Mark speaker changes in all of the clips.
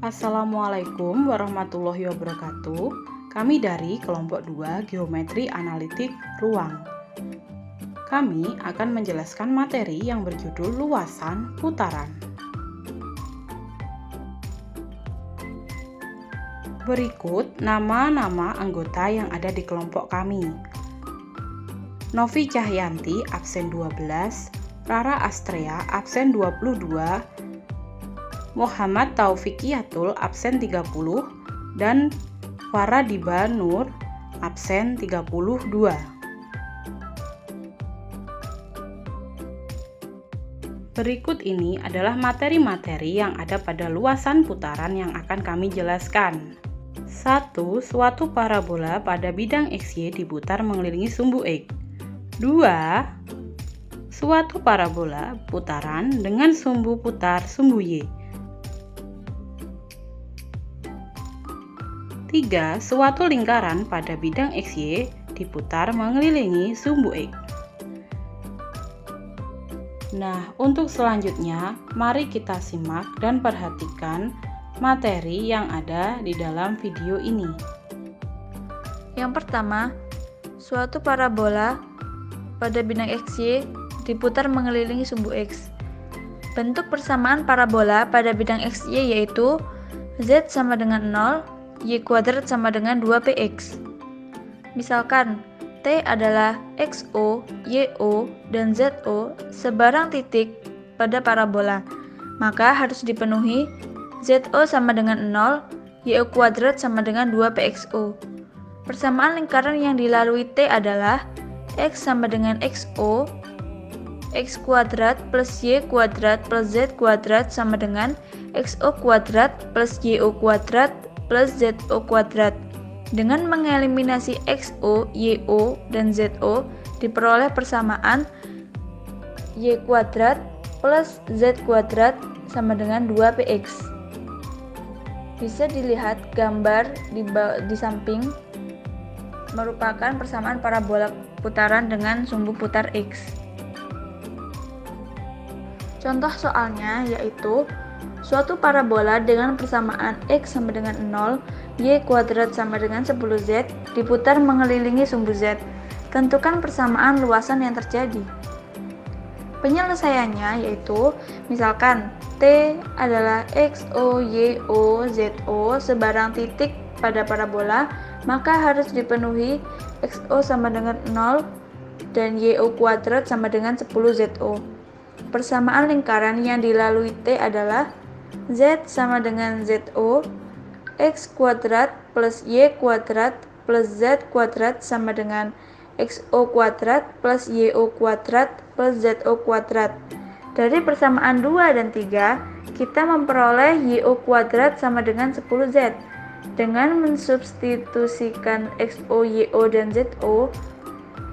Speaker 1: Assalamualaikum warahmatullahi wabarakatuh. Kami dari kelompok 2 Geometri Analitik Ruang. Kami akan menjelaskan materi yang berjudul luasan putaran. Berikut nama-nama anggota yang ada di kelompok kami. Novi Cahyanti, absen 12, Rara Astrea, absen 22, Muhammad Taufiqiyatul, absen 30, dan Faradiba Nur, absen 32. Berikut ini adalah materi-materi yang ada pada luasan putaran yang akan kami jelaskan. 1. Suatu parabola pada bidang XY diputar mengelilingi sumbu X. 2. Suatu parabola putaran dengan sumbu putar sumbu Y. 3. Suatu lingkaran pada bidang XY diputar mengelilingi sumbu X. Nah, untuk selanjutnya, mari kita simak dan perhatikan materi yang ada di dalam video ini.
Speaker 2: Yang pertama, suatu parabola pada bidang XY diputar mengelilingi sumbu X. Bentuk persamaan parabola pada bidang XY yaitu Z sama dengan 0, Y kuadrat sama dengan 2PX. Misalkan, T adalah XO, YO, dan ZO sebarang titik pada parabola, maka harus dipenuhi ZO sama dengan 0, YO kuadrat sama dengan 2PXO. Persamaan lingkaran yang dilalui T adalah X sama dengan XO, X kuadrat plus Y kuadrat plus Z kuadrat sama dengan XO kuadrat plus YO kuadrat plus ZO kuadrat. Dengan mengeliminasi XO, YO, dan ZO, diperoleh persamaan Y kuadrat plus Z kuadrat sama dengan 2PX. Bisa dilihat gambar di samping merupakan persamaan parabola putaran dengan sumbu putar X. Contoh soalnya yaitu suatu parabola dengan persamaan X sama dengan 0, Y kuadrat sama dengan 10Z diputar mengelilingi sumbu Z. Tentukan persamaan luasan yang terjadi. Penyelesaiannya yaitu, misalkan T adalah XO, YO, ZO sebarang titik pada parabola, maka harus dipenuhi XO sama dengan 0 dan YO kuadrat sama dengan 10ZO. Persamaan lingkaran yang dilalui T adalah Z sama dengan ZO, X kuadrat plus Y kuadrat plus Z kuadrat sama dengan XO kuadrat plus YO kuadrat plus ZO kuadrat. Dari persamaan 2 dan 3, kita memperoleh YO kuadrat sama dengan 10Z. Dengan mensubstitusikan XO, YO, dan ZO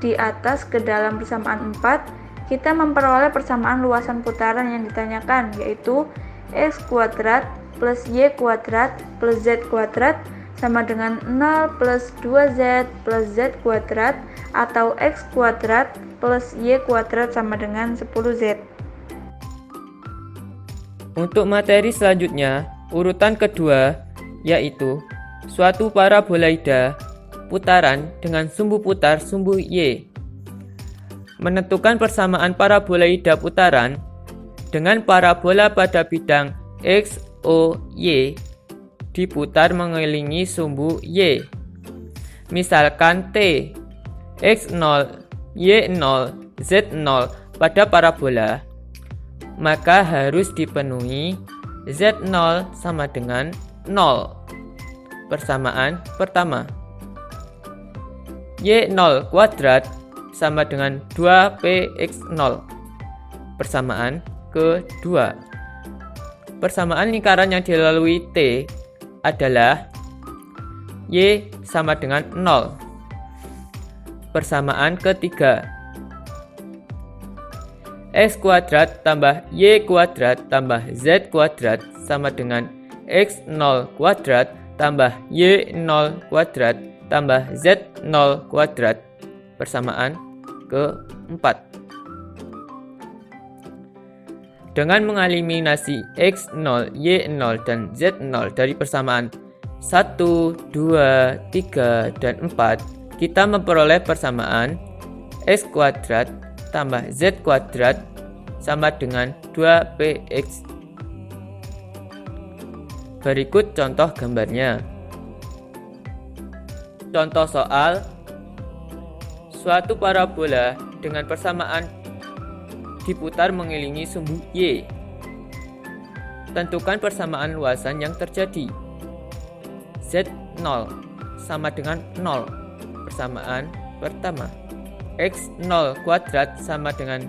Speaker 2: di atas ke dalam persamaan 4, kita memperoleh persamaan luasan putaran yang ditanyakan, yaitu X kuadrat plus Y kuadrat plus Z kuadrat sama dengan 0 plus 2Z plus Z kuadrat atau X kuadrat plus Y kuadrat sama dengan 10Z.
Speaker 3: Untuk materi selanjutnya, urutan kedua, yaitu suatu paraboloida putaran dengan sumbu putar sumbu Y. Menentukan persamaan paraboloida putaran dengan parabola pada bidang X, O, Y diputar mengelilingi sumbu Y. Misalkan T, X0, Y0, Z0 pada parabola, maka harus dipenuhi Z0 sama dengan 0. Persamaan pertama, Y0 kuadrat sama dengan 2PX0. Persamaan kedua, persamaan lingkaran yang dilalui T adalah Y sama dengan 0. Persamaan ketiga, X kuadrat tambah Y kuadrat tambah Z kuadrat sama dengan X0 kuadrat tambah Y0 kuadrat tambah Z0 kuadrat. Persamaan keempat, Dengan mengeliminasi X0, Y0, dan Z0 dari persamaan 1, 2, 3, dan 4, kita memperoleh persamaan X kuadrat tambah Z kuadrat sama dengan 2px. Berikut contoh gambarnya. Contoh soal, suatu parabola dengan persamaan diputar mengelilingi sumbu Y. Tentukan persamaan luasan yang terjadi. Z0 sama dengan 0. Persamaan pertama. X0 kuadrat sama dengan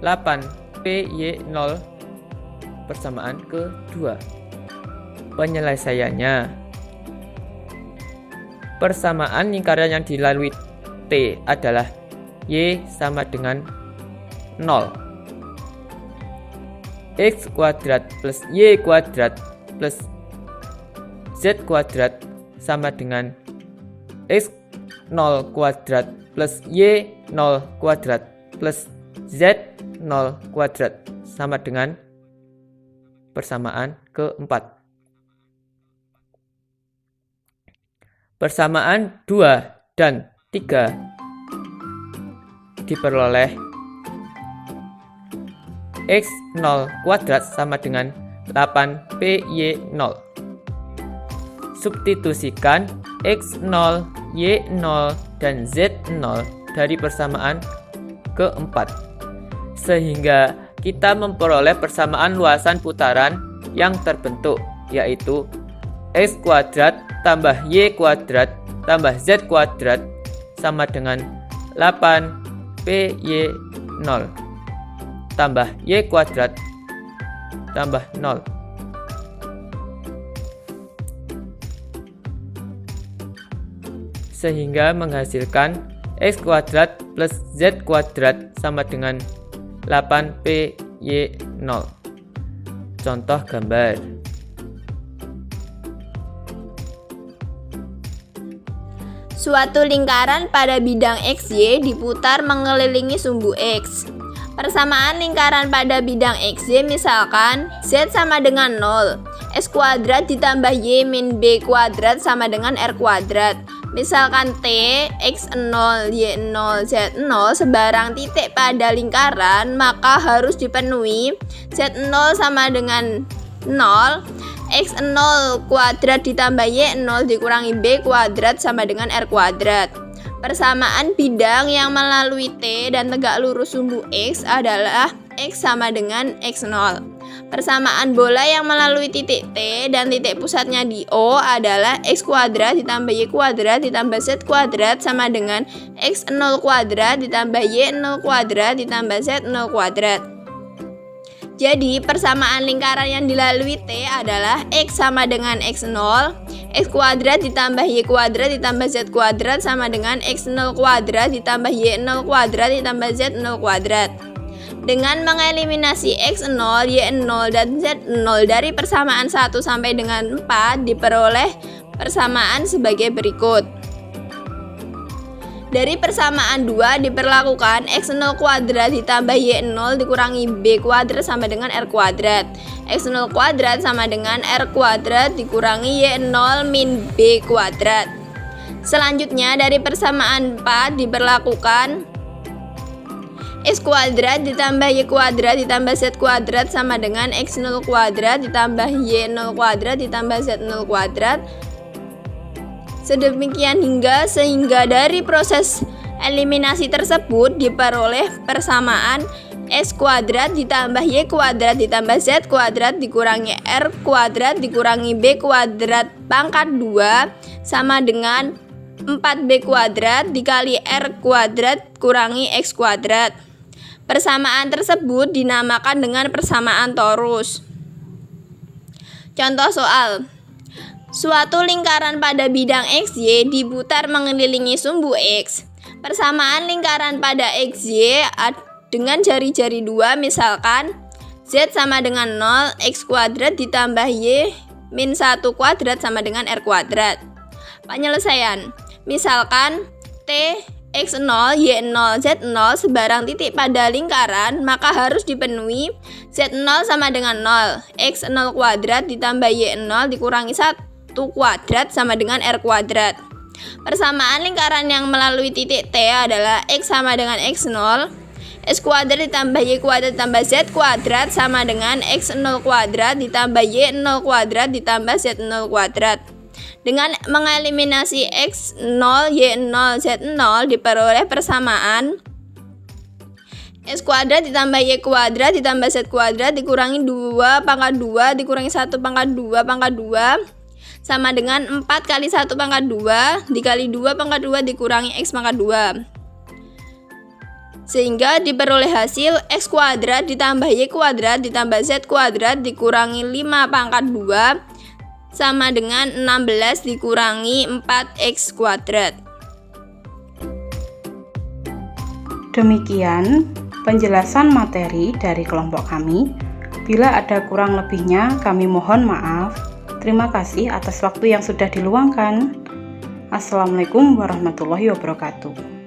Speaker 3: 8PY0. Persamaan kedua. Penyelesaiannya. Persamaan lingkaran yang dilalui T adalah Y sama dengan 0. X kuadrat plus Y kuadrat plus Z kuadrat sama dengan X0 kuadrat plus Y0 kuadrat plus Z0 kuadrat sama dengan persamaan keempat. Persamaan 2 dan 3 diperoleh X0 kuadrat sama dengan 8PY0. Substitusikan X0, Y0, dan Z0 dari persamaan keempat, sehingga kita memperoleh persamaan luasan putaran yang terbentuk, yaitu X kuadrat tambah Y kuadrat tambah Z kuadrat sama dengan 8PY0 tambah Y kuadrat tambah 0. Sehingga menghasilkan X kuadrat plus Z kuadrat sama dengan 8PY0. Contoh gambar.
Speaker 4: Suatu lingkaran pada bidang XY diputar mengelilingi sumbu X. Persamaan lingkaran pada bidang XY misalkan Z sama dengan 0, X kuadrat ditambah Y min B kuadrat sama dengan R kuadrat. Misalkan T, X0, Y0, Z0 sebarang titik pada lingkaran, maka harus dipenuhi Z0 sama dengan 0, X0 kuadrat ditambah Y0 dikurangi B kuadrat sama dengan R kuadrat. Persamaan bidang yang melalui T dan tegak lurus sumbu X adalah X sama dengan X0. Persamaan bola yang melalui titik T dan titik pusatnya di O adalah X kuadrat ditambah Y kuadrat ditambah Z kuadrat sama dengan X0 kuadrat ditambah Y0 kuadrat ditambah Z0 kuadrat. Jadi, persamaan lingkaran yang dilalui T adalah X sama dengan X0, X kuadrat ditambah Y kuadrat ditambah Z kuadrat sama dengan X0 kuadrat ditambah Y0 kuadrat ditambah Z0 kuadrat. Dengan mengeliminasi X0, Y0, dan Z0 dari persamaan 1 sampai dengan 4 diperoleh persamaan sebagai berikut. Dari persamaan 2 diperlakukan X0 kuadrat ditambah Y0 dikurangi B kuadrat sama dengan R kuadrat. X0 kuadrat sama dengan R kuadrat dikurangi Y0 min B kuadrat. Selanjutnya dari persamaan 4 diperlakukan X kuadrat ditambah Y kuadrat ditambah Z kuadrat sama dengan X0 kuadrat ditambah Y0 kuadrat ditambah Z0 kuadrat. Sedemikian sehingga dari proses eliminasi tersebut diperoleh persamaan X kuadrat ditambah Y kuadrat ditambah Z kuadrat dikurangi R kuadrat dikurangi B kuadrat pangkat 2 sama dengan 4B kuadrat dikali R kuadrat kurangi X kuadrat. Persamaan tersebut dinamakan dengan persamaan torus. Contoh soal. Suatu lingkaran pada bidang XY diputar mengelilingi sumbu X. Persamaan lingkaran pada XY dengan jari-jari 2 misalkan Z sama dengan 0, X kuadrat ditambah Y min 1 kuadrat sama dengan R kuadrat. Penyelesaian. Misalkan T, X0, Y0, Z0 sebarang titik pada lingkaran, maka harus dipenuhi Z0 sama dengan 0. X0 kuadrat ditambah Y0 dikurangi 1 kuadrat sama dengan R kuadrat. Persamaan lingkaran yang melalui titik T adalah X sama dengan X0, X kuadrat ditambah Y kuadrat ditambah Z kuadrat sama dengan X0 kuadrat ditambah Y0 kuadrat ditambah Z0 kuadrat. Dengan mengeliminasi X0, Y0, Z0 diperoleh persamaan X kuadrat ditambah Y kuadrat ditambah Z kuadrat dikurangi 2 pangkat 2 dikurangi 1 pangkat 2 pangkat 2 sama dengan 4 kali 1 pangkat 2 dikali 2 pangkat 2 dikurangi X pangkat 2. Sehingga diperoleh hasil X kuadrat ditambah Y kuadrat ditambah Z kuadrat dikurangi 5 pangkat 2 sama dengan 16 dikurangi 4x kuadrat.
Speaker 1: Demikian penjelasan materi dari kelompok kami. Bila ada kurang lebihnya, kami mohon maaf. Terima kasih atas waktu yang sudah diluangkan. Assalamualaikum warahmatullahi wabarakatuh.